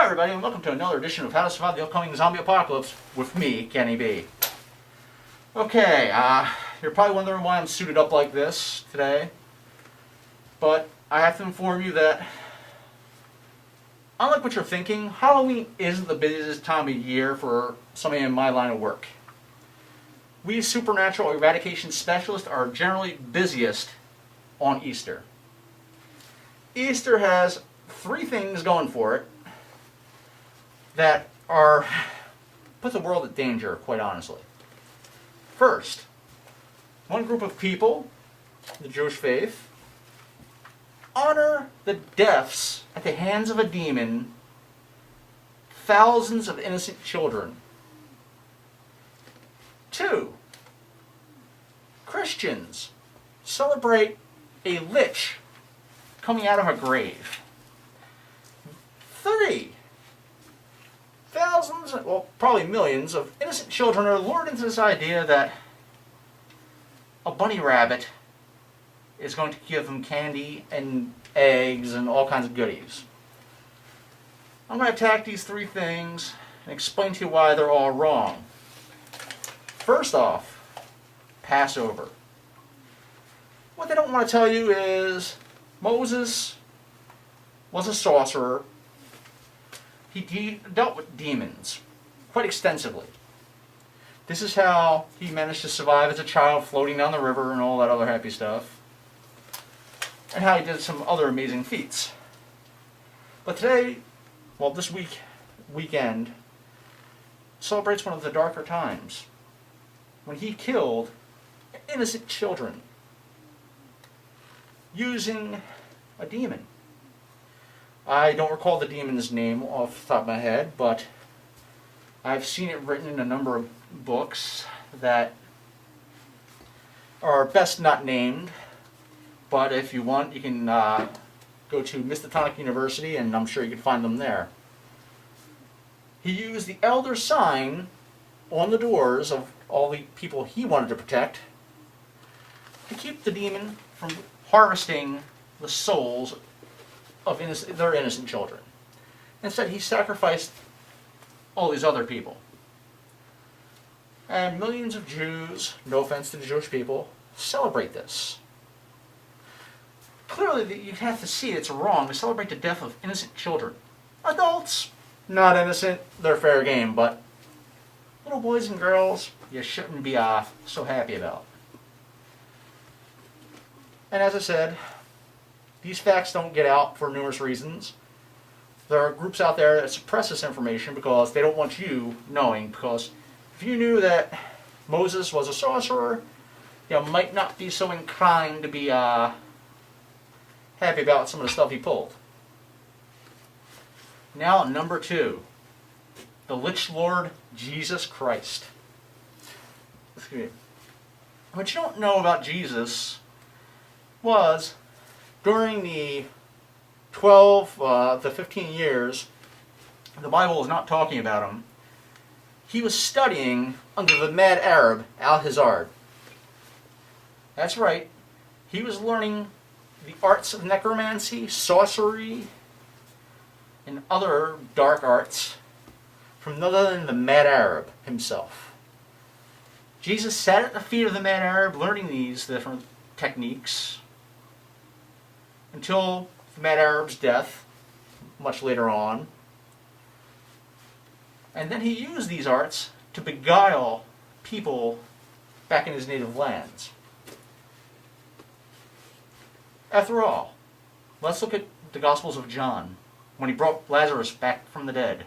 Hi everybody, and welcome to another edition of How to Survive the Upcoming Zombie Apocalypse with me, Kenny B. Okay, you're probably wondering why I'm suited up like this today, but I have to inform you that, unlike what you're thinking, Halloween isn't the busiest time of year for somebody in my line of work. We supernatural eradication specialists are generally busiest on Easter. Easter has three things going for it that put the world at danger, quite honestly. First, one group of people, the Jewish faith, honor the deaths at the hands of a demon, thousands of innocent children. Two, Christians celebrate a lich coming out of a grave. Three, thousands, well, probably millions of innocent children are lured into this idea that a bunny rabbit is going to give them candy and eggs and all kinds of goodies. I'm going to attack these three things and explain to you why they're all wrong. First off, Passover. What they don't want to tell you is Moses was a sorcerer. He dealt with demons quite extensively. This is how he managed to survive as a child floating down the river and all that other happy stuff. And how he did some other amazing feats. But today, well, this weekend, celebrates one of the darker times when he killed innocent children using a demon. I don't recall the demon's name off the top of my head, but I've seen it written in a number of books that are best not named, but if you want, you can go to Mystotonic University, and I'm sure you can find them there. He used the Elder Sign on the doors of all the people he wanted to protect to keep the demon from harvesting the souls of their innocent children. Instead, he sacrificed all these other people. And millions of Jews, no offense to the Jewish people, celebrate this. Clearly, you have to see it's wrong to celebrate the death of innocent children. Adults, not innocent, they're fair game, but little boys and girls, you shouldn't be so happy about. And as I said, these facts don't get out for numerous reasons. There are groups out there that suppress this information because they don't want you knowing. Because if you knew that Moses was a sorcerer, you might not be so inclined to be happy about some of the stuff he pulled. Now, number two, the Lich Lord Jesus Christ. What you don't know about Jesus was, during the 12 to 15 years, the Bible is not talking about him, he was studying under the mad Arab, Al-Hazard. That's right, he was learning the arts of necromancy, sorcery, and other dark arts from none other than the mad Arab himself. Jesus sat at the feet of the mad Arab learning these different techniques until the mad Arab's death, much later on. And then he used these arts to beguile people back in his native lands. After all, let's look at the Gospels of John, when he brought Lazarus back from the dead.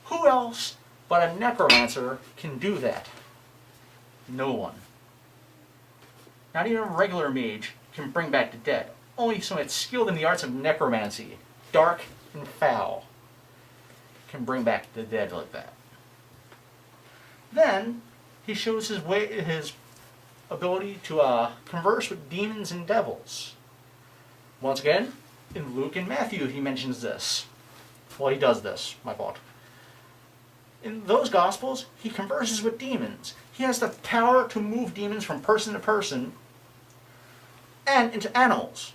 Who else but a necromancer can do that? No one. Not even a regular mage can bring back the dead. Only someone that's skilled in the arts of necromancy, dark and foul, can bring back the dead like that. Then he shows his ability to converse with demons and devils. Once again, in Luke and Matthew he mentions this. Well, he does this, my fault. In those Gospels, he converses with demons. He has the power to move demons from person to person and into animals.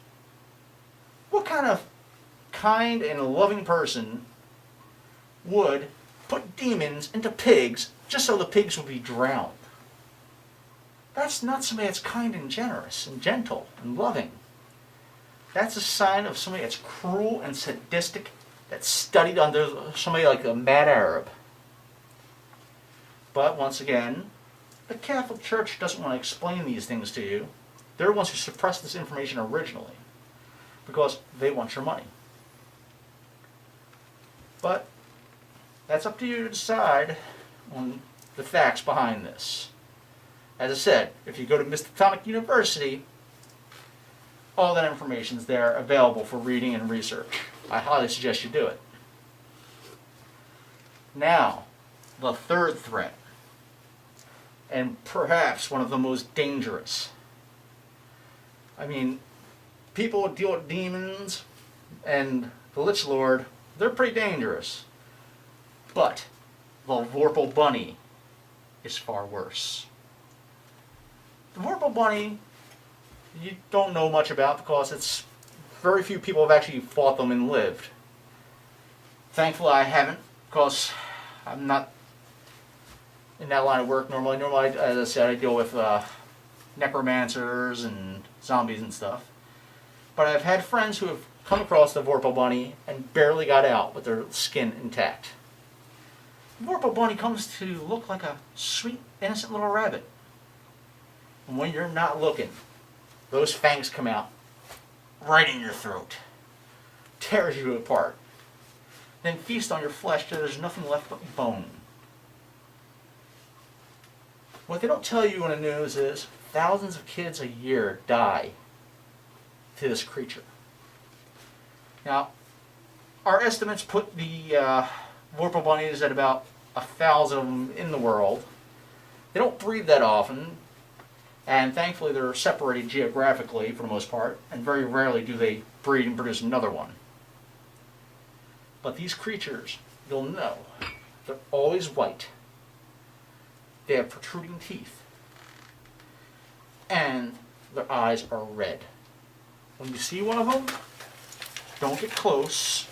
What kind of kind and loving person would put demons into pigs just so the pigs would be drowned. That's not somebody that's kind and generous and gentle and loving. That's a sign of somebody that's cruel and sadistic, that's studied under somebody like a mad Arab. But once again, the Catholic Church doesn't want to explain these things to you. They're the ones who suppressed this information originally because they want your money. But that's up to you to decide on the facts behind this. As I said, if you go to Miskatonic University, all that information is there available for reading and research. I highly suggest you do it. Now, the third threat, and perhaps one of the most dangerous. I mean, people who deal with demons and the Lich Lord, they're pretty dangerous. But the Vorpal Bunny is far worse. The Vorpal Bunny, you don't know much about because it's very few people have actually fought them and lived. Thankfully I haven't, because I'm not in that line of work normally. Normally, as I said, I deal with necromancers and zombies and stuff. But I've had friends who have come across the Vorpal Bunny and barely got out with their skin intact. The Vorpal Bunny comes to look like a sweet, innocent little rabbit. And when you're not looking, those fangs come out right in your throat, tears you apart, then feast on your flesh till there's nothing left but bone. What they don't tell you in the news is thousands of kids a year die to this creature. Now, our estimates put the Vorpal Bunnies at about 1,000 of them in the world. They don't breed that often, and thankfully they're separated geographically for the most part, and very rarely do they breed and produce another one. But these creatures, you'll know, they're always white. They have protruding teeth, and their eyes are red. When you see one of them, don't get close.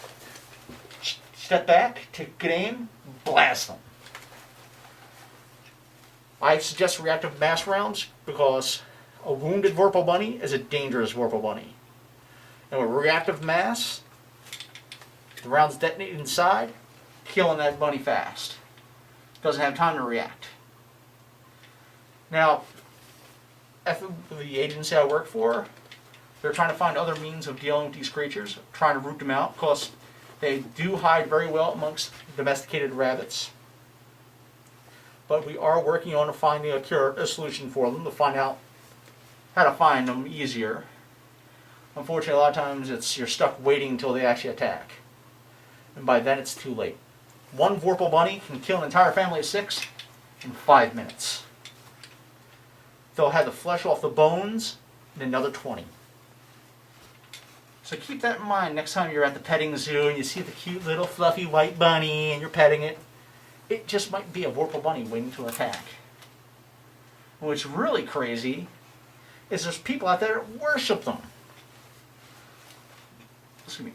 Step back, take good aim, blast them. I suggest reactive mass rounds because a wounded Vorpal Bunny is a dangerous Vorpal Bunny. And with reactive mass, the rounds detonate inside, killing that bunny fast. Doesn't have time to react. Now, the agency I work for, they're trying to find other means of dealing with these creatures, trying to root them out, because they do hide very well amongst domesticated rabbits. But we are working on finding a solution for them to find out how to find them easier. Unfortunately, a lot of times you're stuck waiting until they actually attack. And by then it's too late. One Vorpal Bunny can kill an entire family of 6 in 5 minutes. They'll have the flesh off the bones in another 20. So keep that in mind next time you're at the petting zoo and you see the cute little fluffy white bunny and you're petting it. It just might be a Vorpal Bunny waiting to attack. What's really crazy is there's people out there that worship them. Excuse me.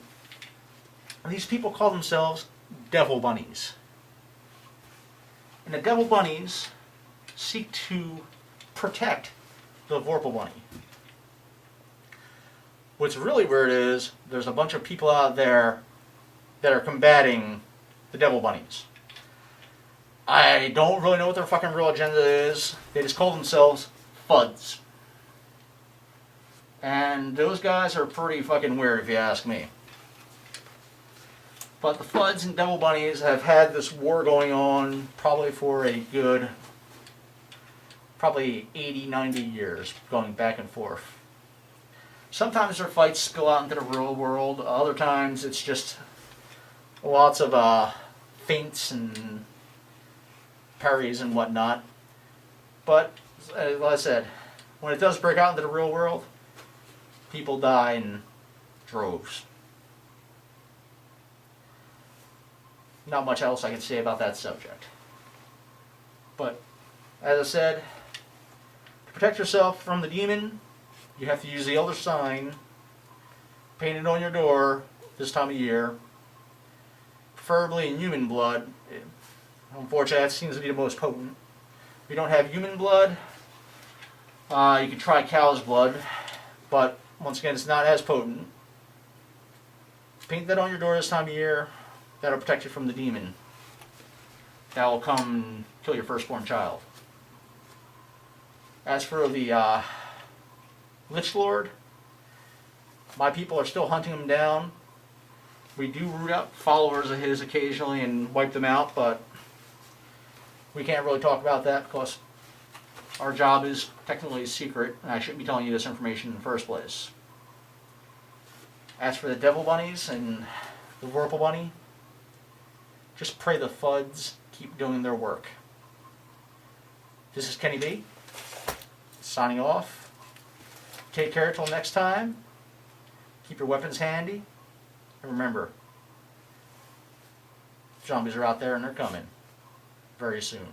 And these people call themselves devil bunnies. And the devil bunnies seek to protect the Vorpal Bunny. What's really weird is there's a bunch of people out there that are combating the devil bunnies. I don't really know what their fucking real agenda is. They just call themselves FUDs. And those guys are pretty fucking weird if you ask me. But the FUDs and devil bunnies have had this war going on probably for a good, probably 80, 90 years, going back and forth. Sometimes their fights spill out into the real world. Other times it's just lots of feints and parries and whatnot. But, like I said, when it does break out into the real world, people die in droves. Not much else I can say about that subject. But, as I said, to protect yourself from the demon, you have to use the Elder Sign painted on your door this time of year. preferably in human blood. Unfortunately, that seems to be the most potent. If you don't have human blood, you can try cow's blood, but once again, it's not as potent. Paint that on your door this time of year. That'll protect you from the demon. That will come and kill your firstborn child. As for the Lich Lord, my people are still hunting him down. We do root out followers of his occasionally and wipe them out, but we can't really talk about that because our job is technically secret, and I shouldn't be telling you this information in the first place. As for the Devil Bunnies and the Whirlpool Bunny, just pray the Fuds keep doing their work. This is Kenny B, signing off. Take care till next time. Keep your weapons handy. And remember, zombies are out there and they're coming very soon.